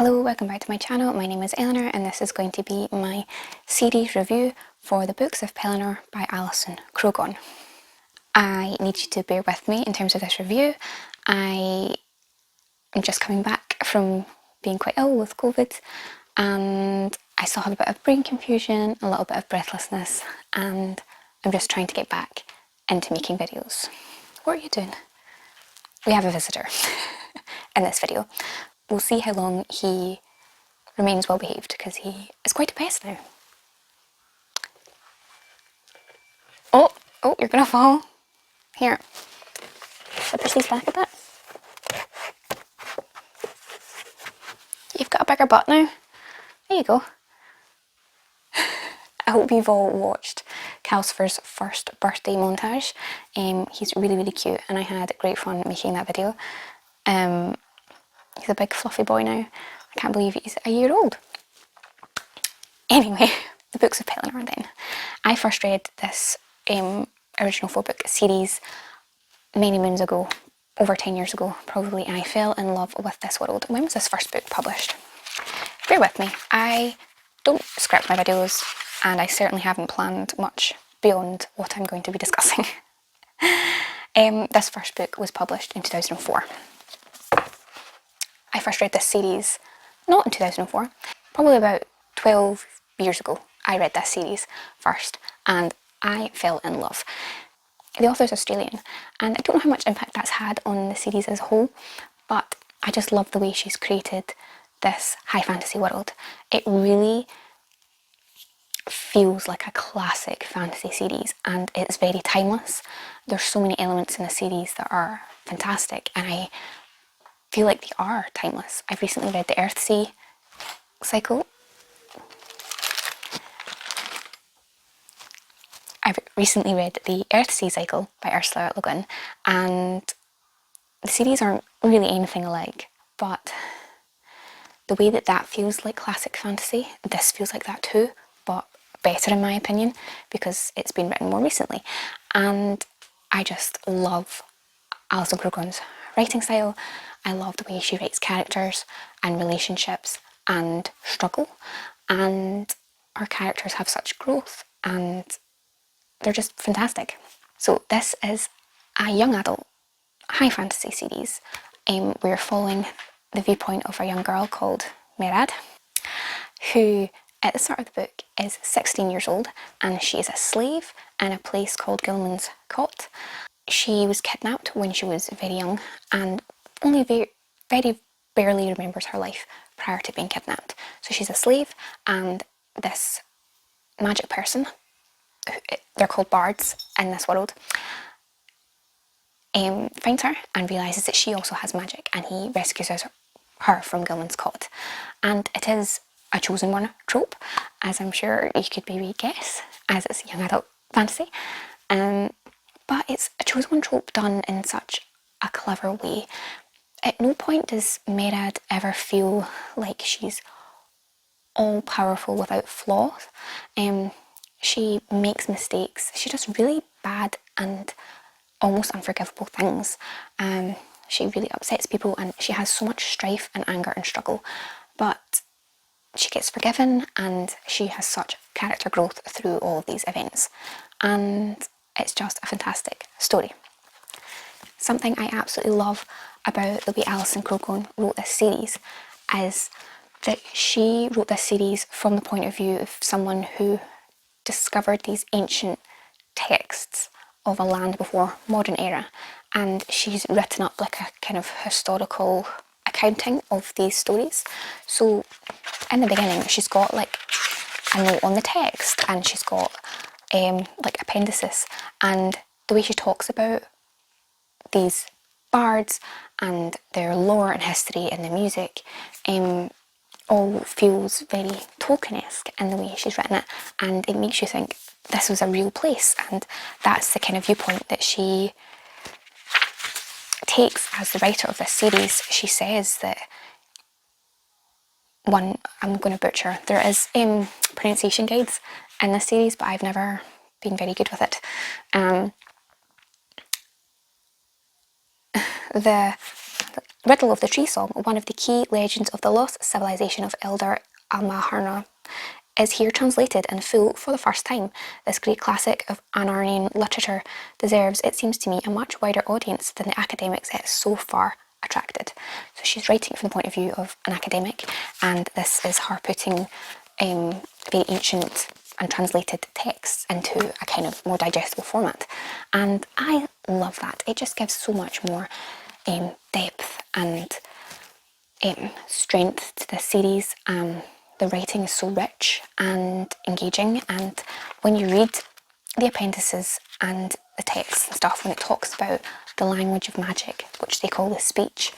Hello, welcome back to my channel. My name is Eleanor and this is going to be my series review for the books of Pellinor by Alison Croggon. I need you to bear with me in terms of this review. I am just coming back from being quite ill with COVID and I still have a bit of brain confusion, a little bit of breathlessness, and I'm just trying to get back into making videos. What are you doing? We have a visitor in this video. We'll see how long he remains well behaved because he is quite a pest now. Oh, you're gonna fall. Here, put your sleeves back a bit. You've got a bigger butt now. There you go. I hope you've all watched Calcifer's first birthday montage. He's really cute and I had great fun making that video. He's a big fluffy boy now. I can't believe he's a year old. Anyway, the books of Pelenor then. I first read this original 4-book series many moons ago, over 10 years ago probably, and I fell in love with this world. When was this first book published? Bear with me, I don't script my videos and I certainly haven't planned much beyond what I'm going to be discussing. This first book was published in 2004. I first read this series not in 2004, probably about 12 years ago. I read this series first and I fell in love. The author's Australian and I don't know how much impact that's had on the series as a whole, but I just love the way she's created this high fantasy world. It really feels like a classic fantasy series and it's very timeless. There's so many elements in the series that are fantastic and I feel like they are timeless. I've recently read the Earthsea cycle. I've recently read the Earthsea cycle by Ursula LeGuin and the series aren't really anything alike, but the way that feels like classic fantasy, this feels like that too, but better in my opinion because it's been written more recently. And I just love Alison Croggon's writing style. I love the way she writes characters and relationships and struggle, and her characters have such growth and they're just fantastic. So this is a young adult high fantasy series. We're following the viewpoint of a young girl called Merad, who at the start of the book is 16 years old and she is a slave in a place called Gilman's Cot. She was kidnapped when she was very young and only very barely remembers her life prior to being kidnapped. So she's a slave and this magic person, they're called bards in this world, finds her and realises that she also has magic and he rescues her from Gilman's Cot. And it is a chosen one trope, as I'm sure you could maybe guess, as it's a young adult fantasy. But it's a chosen one trope done in such a clever way. At no point does Merad ever feel like she's all powerful without flaws. She makes mistakes. She does really bad and almost unforgivable things. She really upsets people and she has so much strife and anger and struggle, but she gets forgiven and she has such character growth through all of these events. And it's just a fantastic story. Something I absolutely love about the way Alison Croggon wrote this series is that she wrote this series from the point of view of someone who discovered these ancient texts of a land before modern era, and she's written up like a kind of historical accounting of these stories. So in the beginning she's got like a note on the text and she's got like appendices, and the way she talks about these bards and their lore and history and the music all feels very Tolkien-esque in the way she's written it, and it makes you think this was a real place, and that's the kind of viewpoint that she takes as the writer of this series. She says that I'm going to butcher, there is pronunciation guides in this series, but I've never been very good with it. Riddle of the Tree Song, one of the key legends of the lost civilization of Elder Amarna, is here translated in full for the first time. This great classic of Anarnian literature deserves, it seems to me, a much wider audience than the academics it has so far attracted. So she's writing from the point of view of an academic, and this is her putting very ancient and translated texts into a kind of more digestible format. And I love that. It just gives so much more depth and strength to the series. The writing is so rich and engaging, and when you read the appendices and the text and stuff, when it talks about the language of magic, which they call the speech,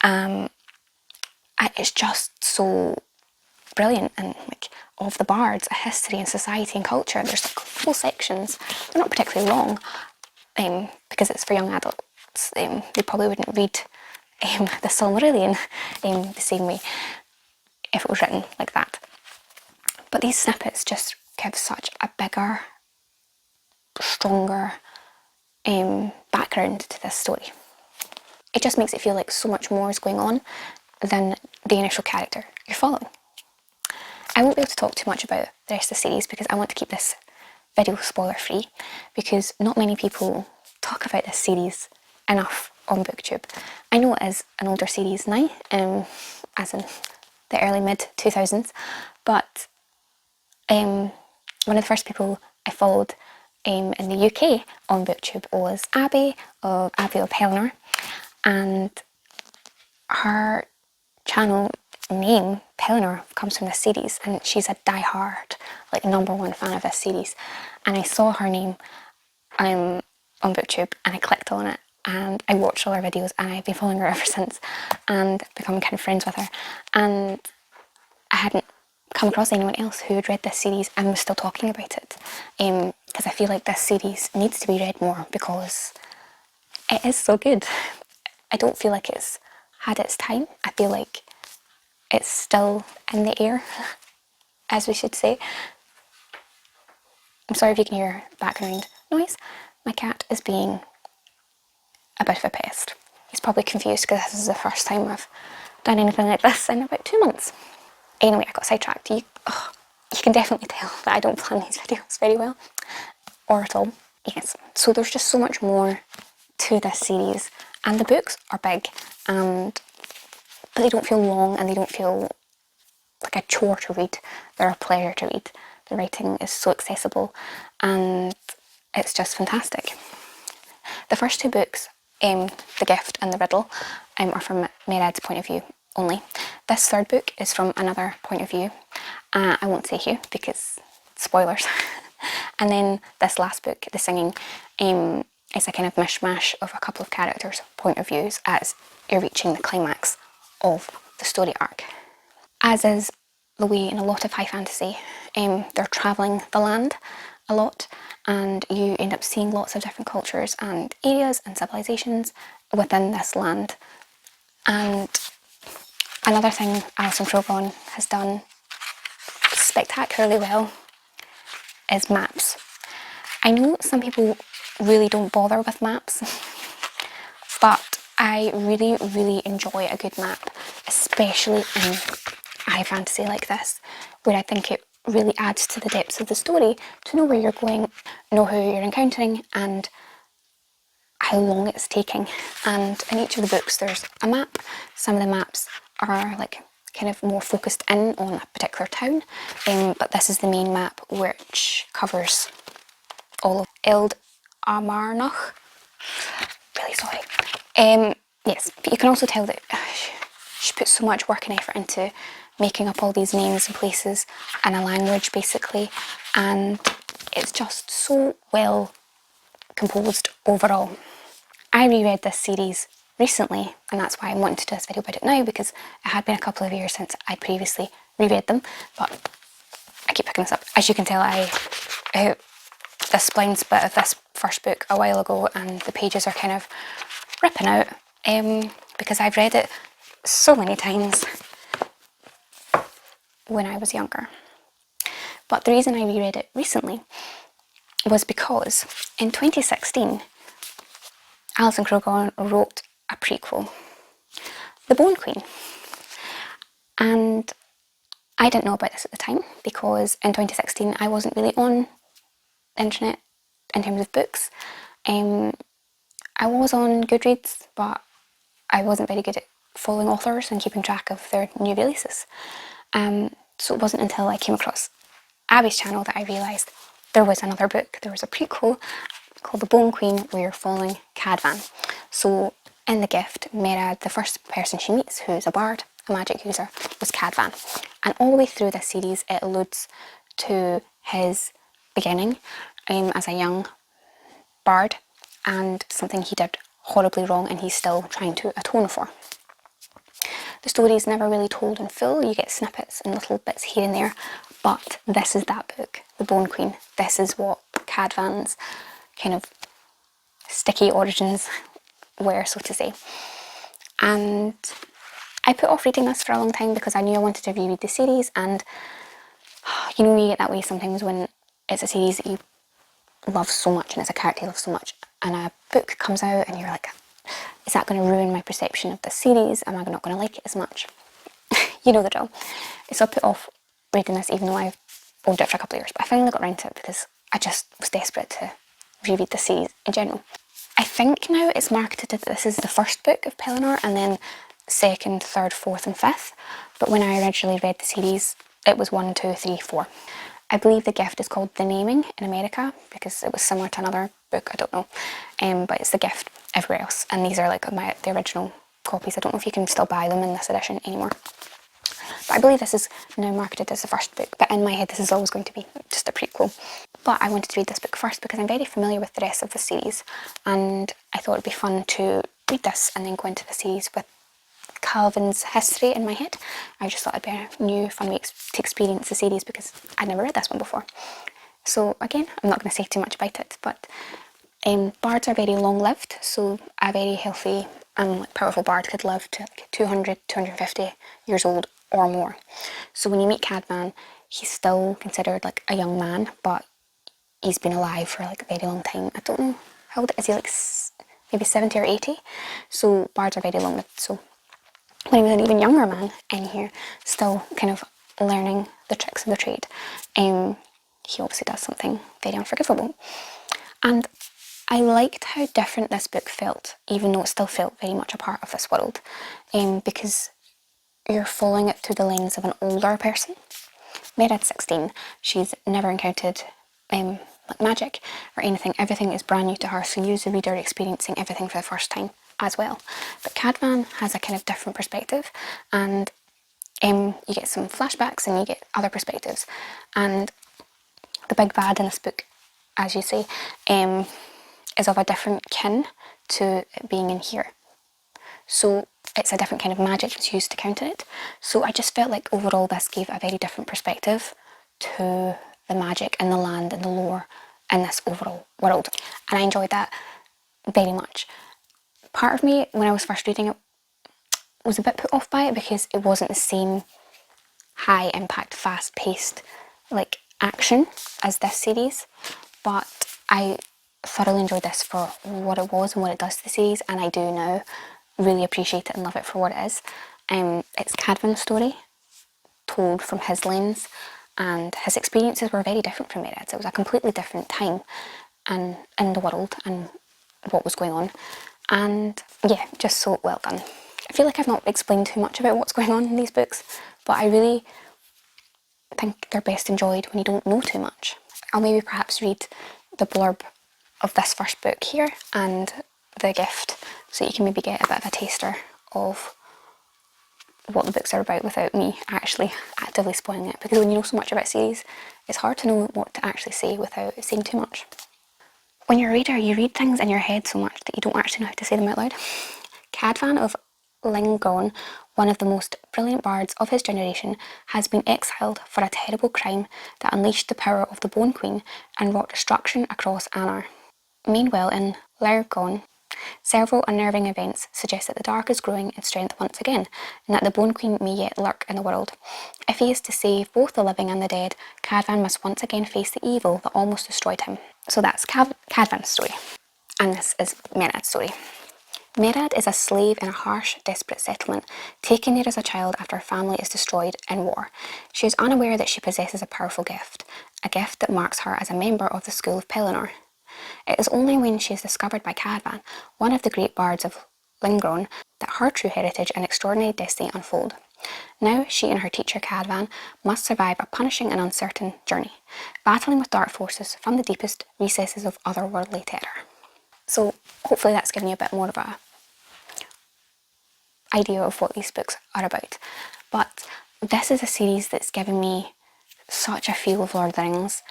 it's just so brilliant. And like, of the bards, a history and society and culture, there's like full sections. They're not particularly long, because it's for young adults. They probably wouldn't read the Silmarillion the same way if it was written like that. But these snippets just give such a bigger, stronger background to this story. It just makes it feel like so much more is going on than the initial character you're following. I won't be able to talk too much about the rest of the series because I want to keep this video spoiler free, because not many people talk about this series enough on BookTube. I know it is an older series now, as in the early mid-2000s, but one of the first people I followed in the UK on BookTube was Abby of Pelenor, and her channel name, Pellinor, comes from this series, and she's a die-hard, like, #1 fan of this series. And I saw her name on BookTube, and I clicked on it, and I watched all her videos, and I've been following her ever since, and become kind of friends with her. And I hadn't come across anyone else who had read this series and was still talking about it, because I feel like this series needs to be read more because it is so good. I don't feel like it's had its time. I feel like it's still in the air, as we should say. I'm sorry if you can hear background noise. My cat is being a bit of a pest. He's probably confused because this is the first time I've done anything like this in about 2 months. Anyway, I got sidetracked. You can definitely tell that I don't plan these videos very well, or at all. Yes, so there's just so much more to this series, and the books are big, but they don't feel long, and they don't feel like a chore to read. They're a pleasure to read. The writing is so accessible, and it's just fantastic. The first 2 books, The Gift and The Riddle, are from Mered's point of view only. This third book is from another point of view. I won't say who because spoilers. And then this last book, The Singing, is a kind of mishmash of a couple of characters' point of views as you're reaching the climax of the story arc. As is the way in a lot of high fantasy, they're travelling the land a lot, and you end up seeing lots of different cultures and areas and civilizations within this land. And another thing Alison Croggon has done spectacularly well is maps. I know some people really don't bother with maps, but I really, really enjoy a good map, especially in high fantasy like this, where I think it really adds to the depths of the story to know where you're going, know who you're encountering, and how long it's taking. And in each of the books there's a map. Some of the maps are like kind of more focused in on a particular town, but this is the main map which covers all of Eld Amarnach. Really sorry. Yes, but you can also tell that she put so much work and effort into making up all these names and places and a language basically, and it's just so well composed overall. I reread this series recently, and that's why I'm wanting to do this video about it now, because it had been a couple of years since I'd previously reread them, but I keep picking this up. As you can tell, I this spline bit of this first book a while ago, and the pages are kind of ripping out, because I've read it so many times when I was younger. But the reason I reread it recently was because in 2016, Alison Croggon wrote a prequel. the Bone Queen. And I didn't know about this at the time because in 2016 I wasn't really on the internet in terms of books. I was on Goodreads, but I wasn't very good at following authors and keeping track of their new releases. So it wasn't until I came across Abby's channel that I realised there was another book. There was a prequel called The Bone Queen where you're following Cadvan. So in the gift, Merad, the first person she meets who's a bard, a magic user, was Cadvan. And all the way through this series it alludes to his beginning as a young bard and something he did horribly wrong and he's still trying to atone for. The story is never really told in full, you get snippets and little bits here and there, but this is that book, The Bone Queen. This is what Cadvan's kind of sticky origins were, so to say. And I put off reading this for a long time because I knew I wanted to reread the series, and you know, you get that way sometimes when it's a series that you love so much and it's a character you love so much, and a book comes out and you're like, is that going to ruin my perception of the series? Am I not going to like it as much? You know the drill. So I put off reading this even though I've owned it for a couple of years, but I finally got around to it because I just was desperate to reread the series in general. I think now it's marketed that this is the first book of Pellinor and then second, third, fourth and fifth, but when I originally read the series it was 1, 2, 3, 4. I believe the gift is called The Naming in America because it was similar to another book, I don't know, but it's the gift everywhere else, and these are like the original copies. I don't know if you can still buy them in this edition anymore, but I believe this is now marketed as the first book, but in my head this is always going to be just a prequel. But I wanted to read this book first because I'm very familiar with the rest of the series, and I thought it'd be fun to read this and then go into the series with Calvin's history in my head. I just thought it'd be a new fun way to experience the series because I'd never read this one before. So again, I'm not going to say too much about it, but bards are very long lived, so a very healthy and powerful bard could live to like 200, 250 years old or more. So when you meet Cadvan, he's still considered like a young man, but he's been alive for like a very long time. I don't know how old is he, like maybe 70 or 80. So bards are very long lived. So when he was an even younger man in here, still kind of learning the tricks of the trade, he obviously does something very unforgivable. And I liked how different this book felt, even though it still felt very much a part of this world, because you're following it through the lens of an older person. Mered's 16, she's never encountered like magic or anything. Everything is brand new to her, so you as the reader are experiencing everything for the first time as well. But Cadvan has a kind of different perspective, and you get some flashbacks and you get other perspectives. And the big bad in this book, as you say, is of a different kin to it being in here. So it's a different kind of magic that's used to counter it. So I just felt like overall this gave a very different perspective to the magic and the land and the lore in this overall world. And I enjoyed that very much. Part of me, when I was first reading it, was a bit put off by it because it wasn't the same high impact, fast paced like action as this series, but I thoroughly enjoyed this for what it was and what it does to the series, and I do now really appreciate it and love it for what it is. It's Cadvan's story told from his lens, and his experiences were very different from Mered's. It was a completely different time and in the world and what was going on, and yeah, just so well done. I feel like I've not explained too much about what's going on in these books, but I really think they're best enjoyed when you don't know too much. I'll maybe perhaps read the blurb of this first book here and the gift, so you can maybe get a bit of a taster of what the books are about without me actually actively spoiling it, because when you know so much about a series, it's hard to know what to actually say without saying too much. When you're a reader, you read things in your head so much that you don't actually know how to say them out loud. Cadvan of LeGuin, one of the most brilliant bards of his generation, has been exiled for a terrible crime that unleashed the power of the Bone Queen and wrought destruction across Anar. Meanwhile, in LeGuin, several unnerving events suggest that the dark is growing in strength once again, and that the Bone Queen may yet lurk in the world. If he is to save both the living and the dead, Cadvan must once again face the evil that almost destroyed him. So that's Cadvan's story, and this is Mered's story. Merad is a slave in a harsh, desperate settlement, taken there as a child after her family is destroyed in war. She is unaware that she possesses a powerful gift, a gift that marks her as a member of the school of Pelenor. It is only when she is discovered by Cadvan, one of the great bards of LeGuin, that her true heritage and extraordinary destiny unfold. Now she and her teacher Cadvan must survive a punishing and uncertain journey, battling with dark forces from the deepest recesses of otherworldly terror. So hopefully that's given you a bit more of a idea of what these books are about. But this is a series that's given me such a feel of Lord of the Rings.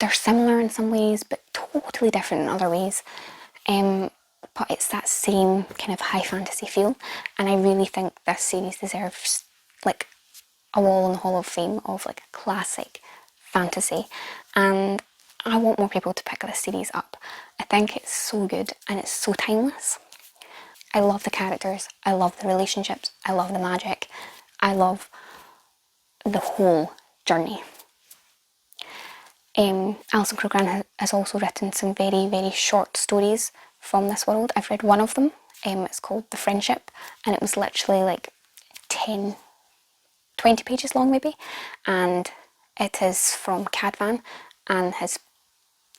They're similar in some ways, but totally different in other ways. But it's that same kind of high fantasy feel, and I really think this series deserves like a wall in the Hall of Fame of like classic fantasy, and I want more people to pick this series up. I think it's so good and it's so timeless. I love the characters, I love the relationships, I love the magic, I love the whole journey. Alison Croggon has also written some very, very short stories from this world. I've read one of them. It's called The Friendship, and it was literally like 10, 20 pages long maybe, and it is from Cadvan and his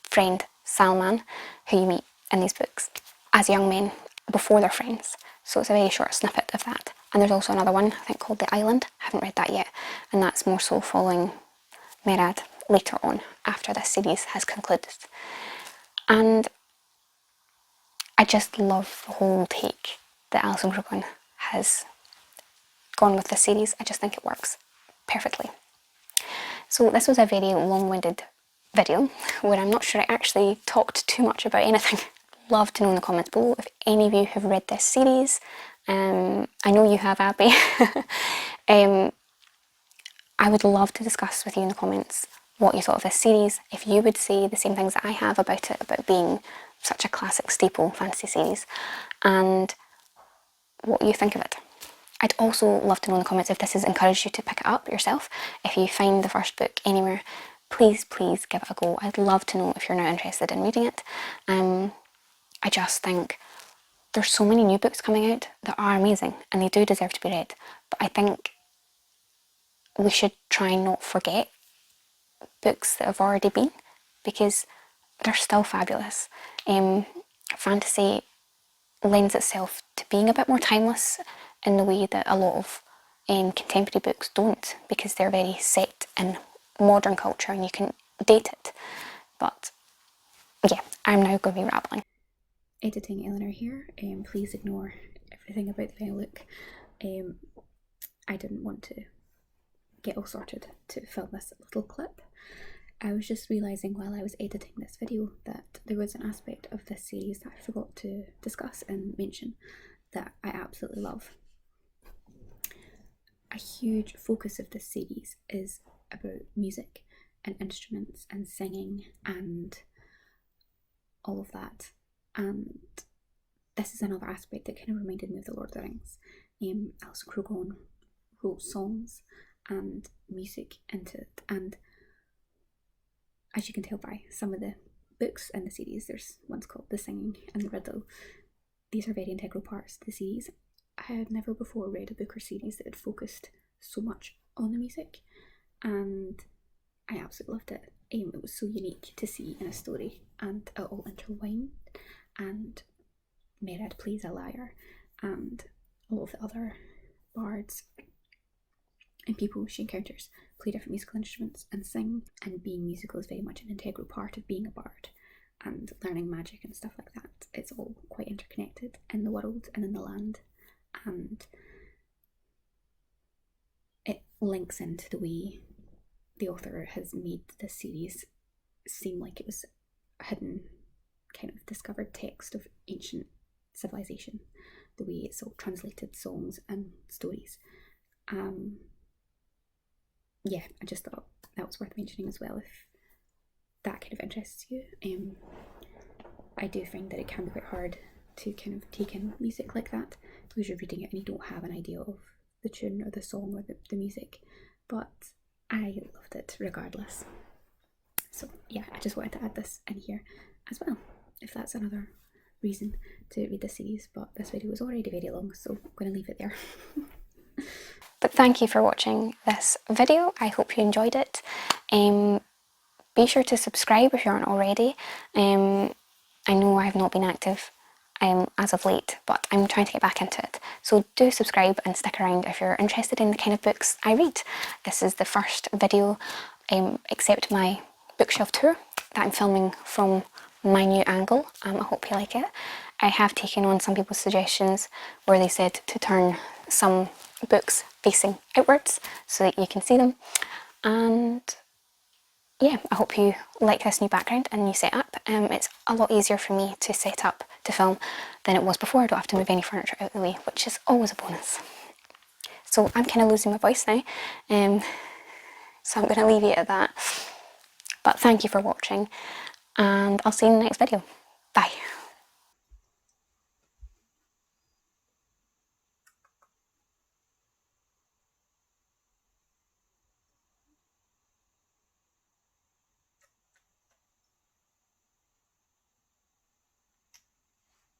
friend Salman, who you meet in these books as young men before they're friends. So it's a very short snippet of that. And there's also another one, I think, called The Island. I haven't read that yet, and that's more so following Merad later on after this series has concluded. And I just love the whole take that Alison Croggon has gone with this series. I just think it works perfectly. So this was a very long-winded video where I'm not sure I actually talked too much about anything. Love to know in the comments below if any of you have read this series. I know you have, Abby. I would love to discuss with you in the comments what you thought of this series, if you would say the same things that I have about it, about being such a classic staple fantasy series, and what you think of it. I'd also love to know in the comments if this has encouraged you to pick it up yourself. If you find the first book anywhere, please give it a go. I'd love to know if you're now interested in reading it. I just think there's so many new books coming out that are amazing and they do deserve to be read, but I think we should try and not forget books that have already been, because they're still fabulous. Fantasy lends itself to being a bit more timeless in the way that a lot of contemporary books don't, because they're very set in modern culture and you can date it. But yeah, I'm now going to be rambling. Editing Eleanor here, please ignore everything about the way I look. I didn't want to get all sorted to film this little clip. I was just realising while I was editing this video that there was an aspect of this series that I forgot to discuss and mention that I absolutely love. A huge focus of this series is about music and instruments and singing and all of that, and this is another aspect that kind of reminded me of the Lord of the Rings. Alison Croggon wrote songs and music into it, and as you can tell by some of the books in the series, there's one's called The Singing and the Riddle. These are very integral parts to the series. I had never before read a book or series that had focused so much on the music, and I absolutely loved it. It was so unique to see in a story, and it all intertwined, and Merad plays a lyre, and all of the other bards and people she encounters play different musical instruments and sing, and being musical is very much an integral part of being a bard and learning magic and stuff like that. It's all quite interconnected in the world and in the land, and it links into the way the author has made this series seem like it was a hidden kind of discovered text of ancient civilization, the way it's all translated songs and stories. Yeah, I just thought that was worth mentioning as well if that kind of interests you. I do find that it can be quite hard to kind of take in music like that because you're reading it and you don't have an idea of the tune or the song or the music, but I loved it regardless. So yeah, I just wanted to add this in here as well, if that's another reason to read this series, but this video was already very long, so I'm going to leave it there. But thank you for watching this video. I hope you enjoyed it. Be sure to subscribe if you aren't already. I know I have not been active as of late, but I'm trying to get back into it. So do subscribe and stick around if you're interested in the kind of books I read. This is the first video, except my bookshelf tour, that I'm filming from my new angle. I hope you like it. I have taken on some people's suggestions where they said to turn some books facing outwards so that you can see them. And yeah, I hope you like this new background and new setup. It's a lot easier for me to set up to film than it was before. I don't have to move any furniture out of the way, which is always a bonus. So I'm kind of losing my voice now, so I'm going to leave you at that. But thank you for watching, and I'll see you in the next video. Bye.